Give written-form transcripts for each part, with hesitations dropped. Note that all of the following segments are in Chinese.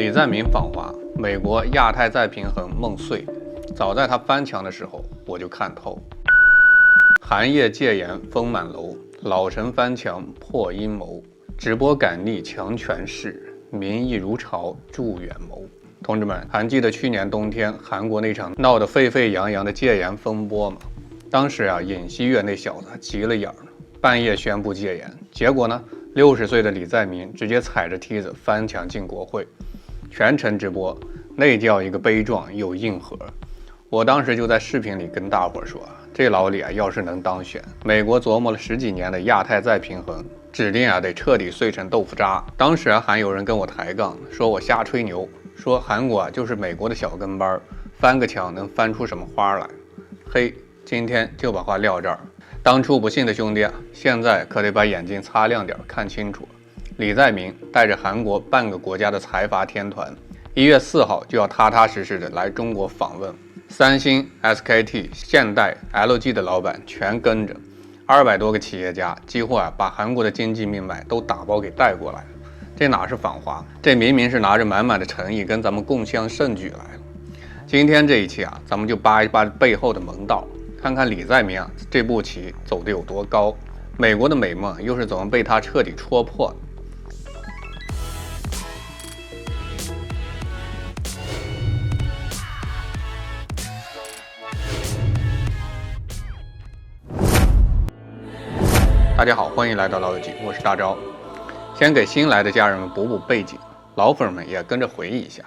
李在明访华，美国亚太再平衡梦碎。早在他翻墙的时候，我就看透。寒夜戒严封满楼，老臣翻墙破阴谋。直播赶逆强权势，民意如潮助远谋。同志们，还记得去年冬天韩国那场闹得沸沸扬扬的戒严风波吗？当时尹锡悦那小子急了眼了，半夜宣布戒严，结果呢，60岁的李在明直接踩着梯子翻墙进国会，全程直播，那叫一个悲壮又硬核。我当时就在视频里跟大伙说，这老李要是能当选，美国琢磨了10几年的亚太再平衡，指定得彻底碎成豆腐渣。当时还有人跟我抬杠，说我瞎吹牛，说韩国就是美国的小跟班，翻个墙能翻出什么花来？嘿，今天就把话撂这儿。当初不信的兄弟现在可得把眼睛擦亮点，看清楚。李在明带着韩国半个国家的财阀天团，1月4号就要踏踏实实的来中国访问。三星、SKT、现代、LG 的老板全跟着，200多个企业家几乎把韩国的经济命脉都打包给带过来了。这哪是访华，这明明是拿着满满的诚意跟咱们共襄盛举来了。今天这一期咱们就扒一扒背后的门道，看看李在明这步棋走得有多高，美国的美梦又是怎么被他彻底戳破的。大家好，欢迎来到老友记，我是大钊。先给新来的家人们补补背景，老粉们也跟着回忆一下，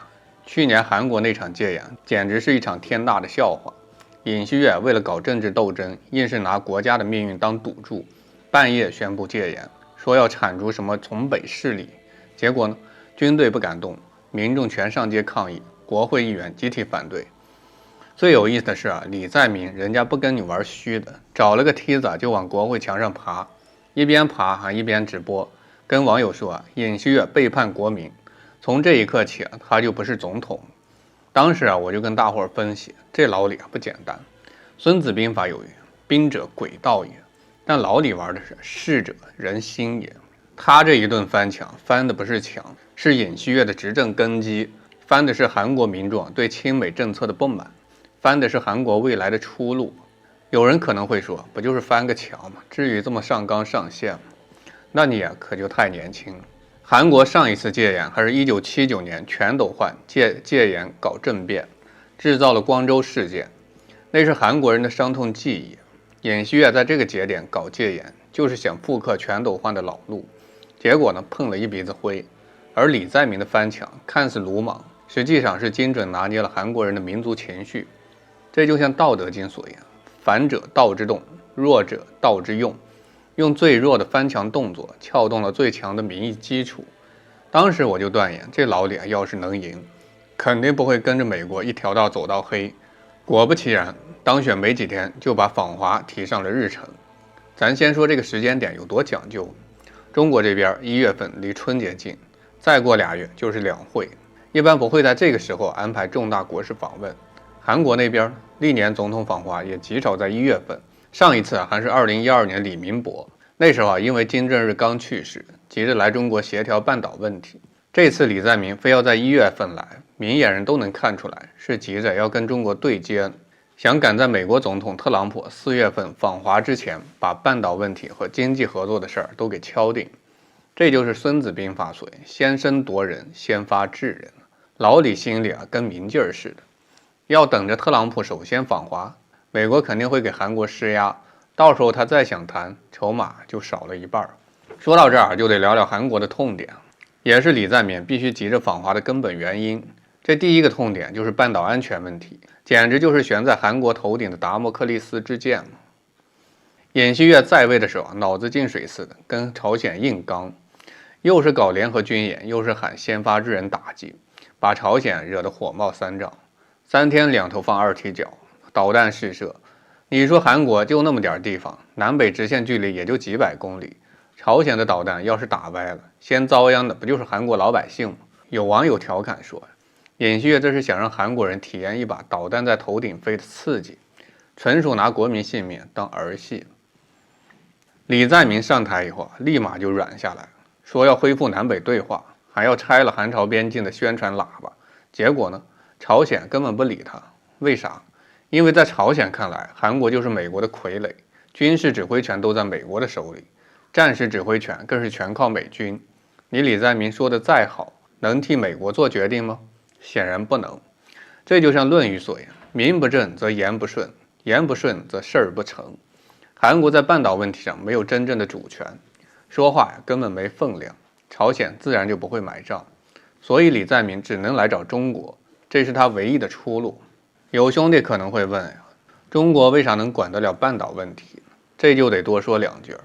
去年韩国那场戒严简直是一场天大的笑话。尹锡悦为了搞政治斗争，硬是拿国家的命运当赌注，半夜宣布戒严，说要铲除什么从北势力。结果呢，军队不敢动，民众全上街抗议，国会议员集体反对。最有意思的是李在明人家不跟你玩虚的，找了个梯子就往国会墙上爬，一边爬一边直播，跟网友说尹锡悦背叛国民，从这一刻起他就不是总统。当时我就跟大伙儿分析，这老李不简单。孙子兵法有云，兵者诡道也，但老李玩的是士者人心也。他这一顿翻墙，翻的不是墙，是尹锡悦的执政根基，翻的是韩国民众对亲美政策的不满，翻的是韩国未来的出路。有人可能会说，不就是翻个墙吗？至于这么上纲上线吗？那你可就太年轻了。韩国上一次戒严还是1979年全斗焕戒严搞政变，制造了光州事件，那是韩国人的伤痛记忆。尹锡悦在这个节点搞戒严，就是想复刻全斗焕的老路，结果呢碰了一鼻子灰。而李在明的翻墙看似鲁莽，实际上是精准拿捏了韩国人的民族情绪。这就像《道德经》所言，反者道之动，弱者道之用。用最弱的翻墙动作撬动了最强的民意基础。当时我就断言，这老李要是能赢，肯定不会跟着美国一条道走到黑。果不其然，当选没几天就把访华提上了日程。咱先说这个时间点有多讲究。中国这边1月份离春节近，再过2月就是两会，一般不会在这个时候安排重大国事访问。韩国那边历年总统访华也极少在1月份，上一次还是2012年李明博，那时候因为金正日刚去世，急着来中国协调半岛问题。这次李在明非要在1月份来，明眼人都能看出来是急着要跟中国对接，想赶在美国总统特朗普4月份访华之前，把半岛问题和经济合作的事儿都给敲定。这就是孙子兵法所言，先声夺人，先发制人。老李心里跟明镜似的，要等着特朗普首先访华，美国肯定会给韩国施压，到时候他再想谈，筹码就少了一半。说到这儿就得聊聊韩国的痛点，也是李在明必须急着访华的根本原因。这第一个痛点就是半岛安全问题，简直就是悬在韩国头顶的达摩克利斯之剑。尹锡悦在位的时候脑子进水似的，跟朝鲜硬刚，又是搞联合军演，又是喊先发制人打击，把朝鲜惹得火冒三丈，3天2头放2踢脚，导弹试射。你说韩国就那么点地方，南北直线距离也就几百公里，朝鲜的导弹要是打歪了，先遭殃的不就是韩国老百姓吗？有网友调侃说，尹锡悦这是想让韩国人体验一把导弹在头顶飞的刺激，纯属拿国民性命当儿戏。李在明上台以后立马就软下来，说要恢复南北对话，还要拆了韩朝边境的宣传喇叭。结果呢，朝鲜根本不理他。为啥？因为在朝鲜看来，韩国就是美国的傀儡，军事指挥权都在美国的手里，战时指挥权更是全靠美军。你李在明说的再好，能替美国做决定吗？显然不能。这就像《论语》所言：“名不正则言不顺，言不顺则事儿不成。”韩国在半岛问题上没有真正的主权，说话根本没分量，朝鲜自然就不会买账。所以李在明只能来找中国，这是他唯一的出路。有兄弟可能会问呀，中国为啥能管得了半岛问题？这就得多说两句。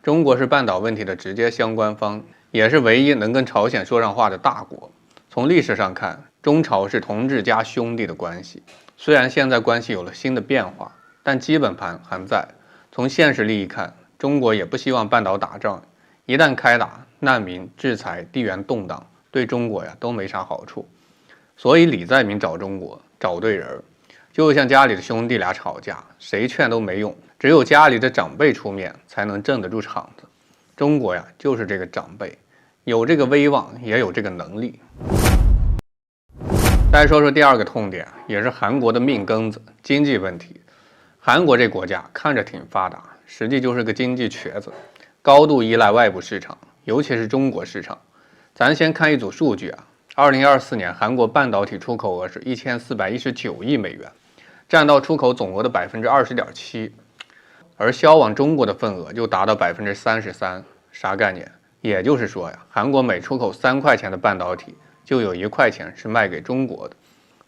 中国是半岛问题的直接相关方，也是唯一能跟朝鲜说上话的大国。从历史上看，中朝是同志加兄弟的关系，虽然现在关系有了新的变化，但基本盘还在。从现实利益看，中国也不希望半岛打仗，一旦开打，难民、制裁、地缘动荡，对中国都没啥好处。所以李在明找中国，找对人，就像家里的兄弟俩吵架，谁劝都没用，只有家里的长辈出面才能镇得住场子。中国就是这个长辈，有这个威望，也有这个能力。再说说第二个痛点，也是韩国的命根子，经济问题。韩国这国家看着挺发达，实际就是个经济瘸子，高度依赖外部市场，尤其是中国市场。咱先看一组数据2024年韩国半导体出口额是1419亿美元，占到出口总额的20.7%，而销往中国的份额就达到33%。啥概念？也就是说韩国每出口3块钱的半导体，就有1块钱是卖给中国的。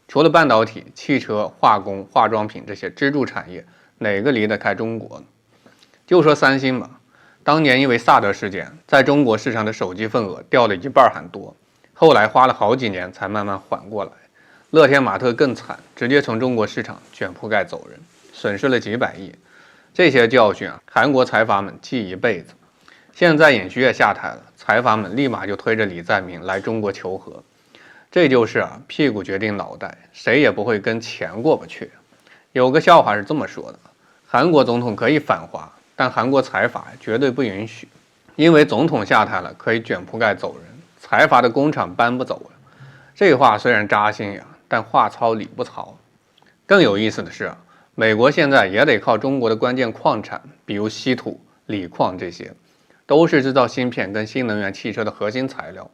除了半导体、汽车、化工、化妆品这些支柱产业，哪个离得开中国呢？就说三星吧，当年因为萨德事件，在中国市场的手机份额掉了1半还多，后来花了好几年才慢慢缓过来。乐天玛特更惨，直接从中国市场卷铺盖走人，损失了几百亿。这些教训韩国财阀们记一辈子。现在尹锡悦下台了，财阀们立马就推着李在明来中国求和。这就是屁股决定脑袋，谁也不会跟钱过不去。有个笑话是这么说的：韩国总统可以反华，但韩国财阀绝对不允许，因为总统下台了可以卷铺盖走人，财阀的工厂搬不走了。这话虽然扎心但话糙理不糙。更有意思的是美国现在也得靠中国的关键矿产，比如稀土、锂矿，这些都是制造芯片跟新能源汽车的核心材料。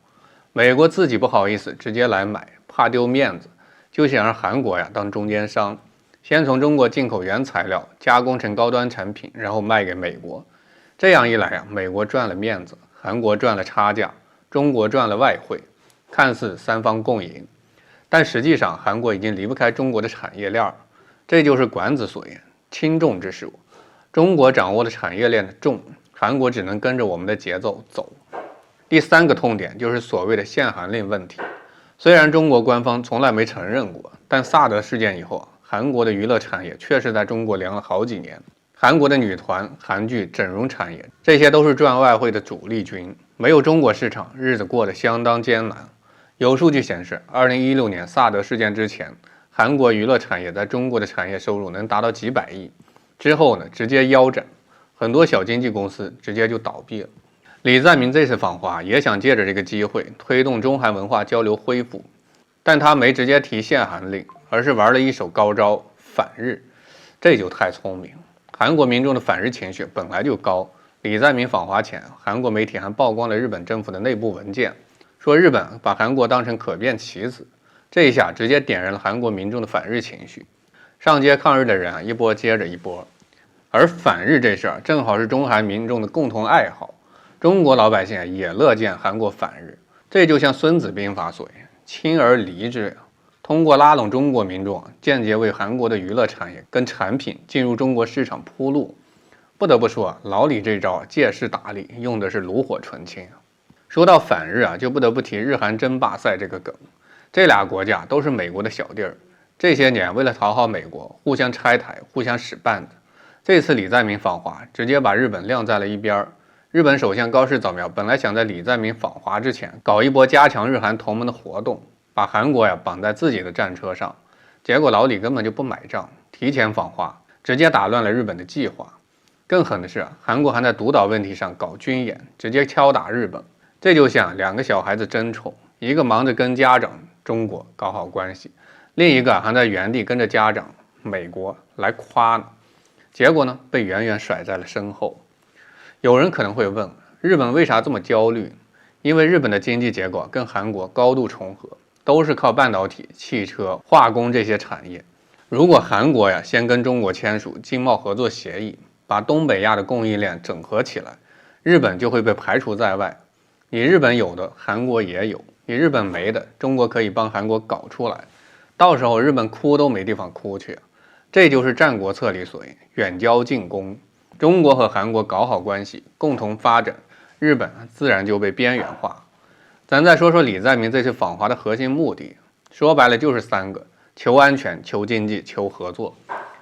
美国自己不好意思直接来买，怕丢面子，就想让韩国当中间商，先从中国进口原材料，加工成高端产品，然后卖给美国。这样一来美国赚了面子，韩国赚了差价，中国赚了外汇，看似三方共赢。但实际上韩国已经离不开中国的产业链，这就是管子所言，轻重之术。中国掌握的产业链的重，韩国只能跟着我们的节奏走。第三个痛点就是所谓的限韩令问题。虽然中国官方从来没承认过，但萨德事件以后，韩国的娱乐产业确实在中国凉了好几年。韩国的女团、韩剧、整容产业，这些都是赚外汇的主力军，没有中国市场，日子过得相当艰难。有数据显示，2016年萨德事件之前，韩国娱乐产业在中国的产业收入能达到几百亿，之后直接腰斩，很多小经纪公司直接就倒闭了。李在明这次访华也想借着这个机会推动中韩文化交流恢复，但他没直接提限韩令，而是玩了一手高招反日，这就太聪明。韩国民众的反日情绪本来就高，李在明访华前，韩国媒体还曝光了日本政府的内部文件，说日本把韩国当成可变棋子，这一下直接点燃了韩国民众的反日情绪，上街抗日的人一波接着一波。而反日这事正好是中韩民众的共同爱好，中国老百姓也乐见韩国反日，这就像《孙子兵法》所言，亲而离之。通过拉拢中国民众，间接为韩国的娱乐产业跟产品进入中国市场铺路。不得不说，老李这招借势打理，用的是炉火纯青。说到反日就不得不提日韩争霸赛这个梗。这俩国家都是美国的小弟儿，这些年为了讨好美国，互相拆台，互相使绊子。这次李在明访华，直接把日本晾在了一边。日本首相高市早苗本来想在李在明访华之前搞一波加强日韩同盟的活动，把韩国绑在自己的战车上，结果老李根本就不买账，提前访华，直接打乱了日本的计划。更狠的是，韩国还在独岛问题上搞军演，直接敲打日本。这就像两个小孩子争宠，一个忙着跟家长中国搞好关系，另一个还在原地跟着家长美国来夸呢，结果呢被远远甩在了身后。有人可能会问，日本为啥这么焦虑？因为日本的经济结构跟韩国高度重合，都是靠半导体、汽车、化工这些产业。如果韩国先跟中国签署经贸合作协议，把东北亚的供应链整合起来，日本就会被排除在外。你日本有的，韩国也有；你日本没的，中国可以帮韩国搞出来。到时候日本哭都没地方哭去。这就是战国策里所谓远交近攻。中国和韩国搞好关系，共同发展，日本自然就被边缘化。咱再说说李在明这次访华的核心目的，说白了就是3个：求安全、求经济、求合作。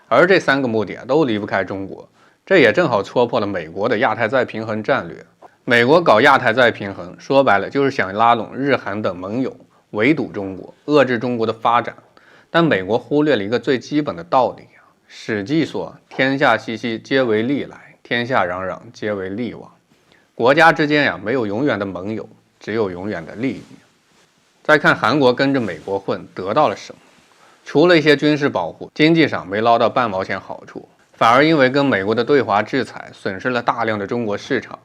而这3个目的都离不开中国，这也正好戳破了美国的亚太再平衡战略。美国搞亚太再平衡，说白了就是想拉拢日韩等盟友，围堵中国，遏制中国的发展。但美国忽略了一个最基本的道理史记说：“天下熙熙，皆为利来；天下攘攘，皆为利往。”国家之间没有永远的盟友，只有永远的利益。再看韩国跟着美国混得到了什么？除了一些军事保护，经济上没捞到半毛钱好处，反而因为跟美国的对华制裁，损失了大量的中国市场。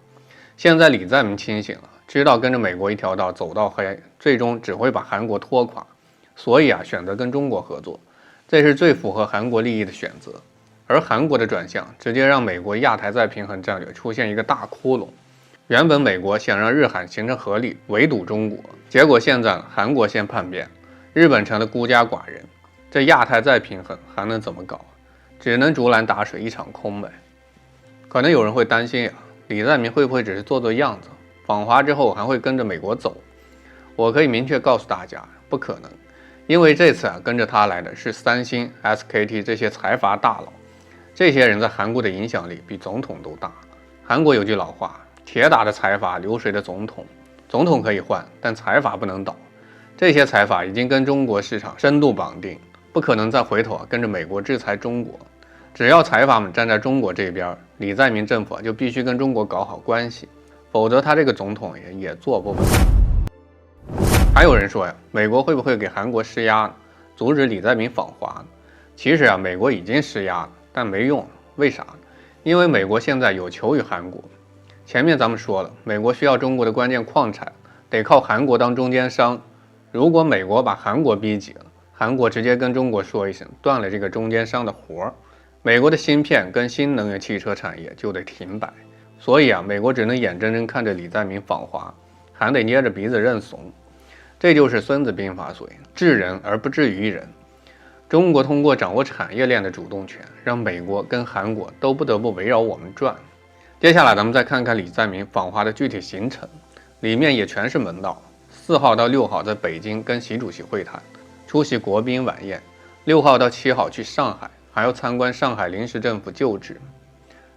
现在李在明清醒了，知道跟着美国一条道走到黑，最终只会把韩国拖垮，所以选择跟中国合作，这是最符合韩国利益的选择。而韩国的转向，直接让美国亚太再平衡战略出现一个大窟窿。原本美国想让日韩形成合力围堵中国，结果现在韩国先叛变，日本成了孤家寡人，这亚太再平衡还能怎么搞？只能竹篮打水一场空呗。可能有人会担心李在明会不会只是做做样子，访华之后还会跟着美国走？我可以明确告诉大家，不可能，因为这次跟着他来的是三星、SKT 这些财阀大佬，这些人在韩国的影响力比总统都大。韩国有句老话，铁打的财阀，流水的总统，总统可以换，但财阀不能倒。这些财阀已经跟中国市场深度绑定，不可能再回头跟着美国制裁中国。只要财阀们站在中国这边，李在明政府就必须跟中国搞好关系，否则他这个总统也做不稳。还有人说美国会不会给韩国施压呢，阻止李在明访华呢？其实美国已经施压了，但没用。为啥呢？因为美国现在有求于韩国。前面咱们说了，美国需要中国的关键矿产，得靠韩国当中间商。如果美国把韩国逼急了，韩国直接跟中国说一声，断了这个中间商的活，美国的芯片跟新能源汽车产业就得停摆。所以美国只能眼睁睁看着李在明访华，还得捏着鼻子认怂。这就是孙子兵法所谓治人而不治于人。中国通过掌握产业链的主动权，让美国跟韩国都不得不围绕我们转。接下来咱们再看看李在明访华的具体行程，里面也全是门道。4号到6号在北京跟习主席会谈，出席国宾晚宴；6号到7号去上海，还要参观上海临时政府旧址。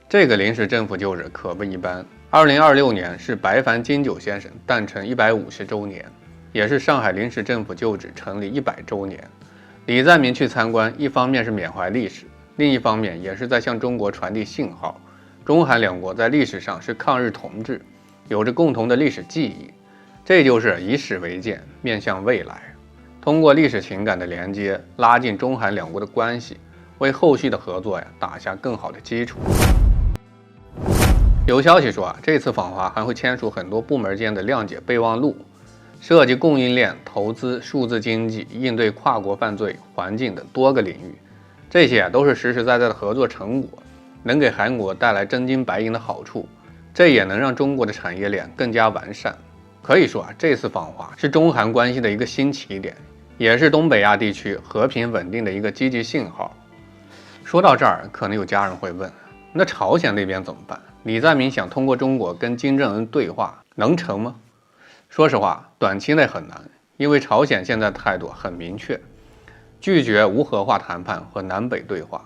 这个临时政府旧址可不一般。2026年是白帆金九先生诞辰150周年，也是上海临时政府旧址成立100周年。李在明去参观，一方面是缅怀历史，另一方面也是在向中国传递信号。中韩两国在历史上是抗日同志，有着共同的历史记忆，这就是以史为鉴，面向未来。通过历史情感的连接，拉近中韩两国的关系，为后续的合作打下更好的基础。有消息说这次访华还会签署很多部门间的谅解备忘录，涉及供应链、投资、数字经济、应对跨国犯罪、环境等多个领域，这些都是实实在在的合作成果，能给韩国带来真金白银的好处，这也能让中国的产业链更加完善。可以说这次访华是中韩关系的一个新起点，也是东北亚地区和平稳定的一个积极信号。说到这儿，可能有家人会问，那朝鲜那边怎么办？李在明想通过中国跟金正恩对话，能成吗？说实话，短期内很难，因为朝鲜现在态度很明确，拒绝无核化谈判和南北对话。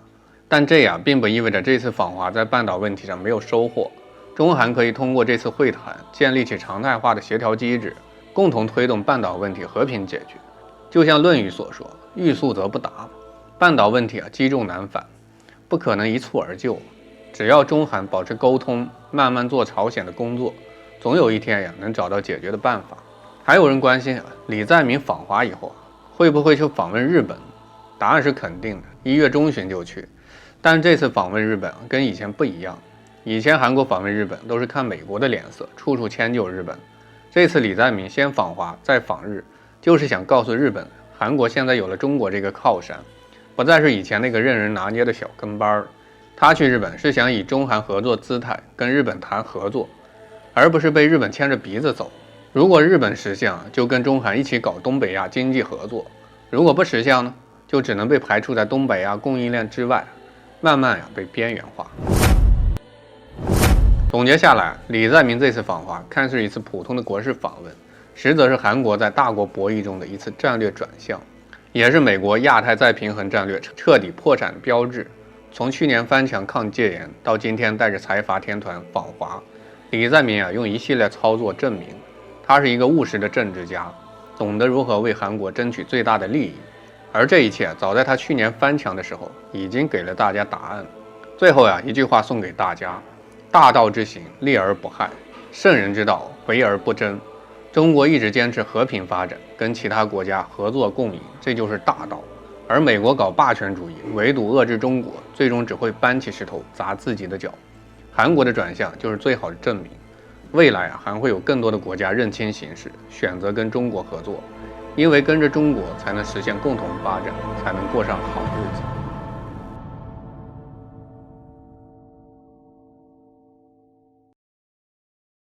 但这并不意味着这次访华在半岛问题上没有收获。中韩可以通过这次会谈建立起常态化的协调机制，共同推动半岛问题和平解决。就像《论语》所说，欲速则不达。半岛问题积重难返，不可能一蹴而就。只要中韩保持沟通，慢慢做朝鲜的工作，总有一天呀能找到解决的办法。还有人关心李在明访华以后会不会去访问日本？答案是肯定的，1月中旬就去。但这次访问日本跟以前不一样，以前韩国访问日本都是看美国的脸色，处处迁就日本。这次李在明先访华再访日，就是想告诉日本，韩国现在有了中国这个靠山，不再是以前那个任人拿捏的小跟班。他去日本是想以中韩合作姿态跟日本谈合作，而不是被日本牵着鼻子走。如果日本识相，就跟中韩一起搞东北亚经济合作；如果不识相呢，就只能被排除在东北亚供应链之外，慢慢被边缘化。总结下来，李在明这次访华看似一次普通的国事访问，实则是韩国在大国博弈中的一次战略转向，也是美国亚太再平衡战略彻底破产的标志。从去年翻墙抗戒严到今天带着财阀天团访华，李在明用一系列操作证明，他是一个务实的政治家，懂得如何为韩国争取最大的利益。而这一切早在他去年翻墙的时候已经给了大家答案。最后一句话送给大家：大道之行，利而不害；圣人之道，为而不争。中国一直坚持和平发展，跟其他国家合作共赢，这就是大道。而美国搞霸权主义，围堵遏制中国，最终只会搬起石头砸自己的脚。韩国的转向就是最好的证明。未来还会有更多的国家认清形势，选择跟中国合作，因为跟着中国才能实现共同发展，才能过上好日子。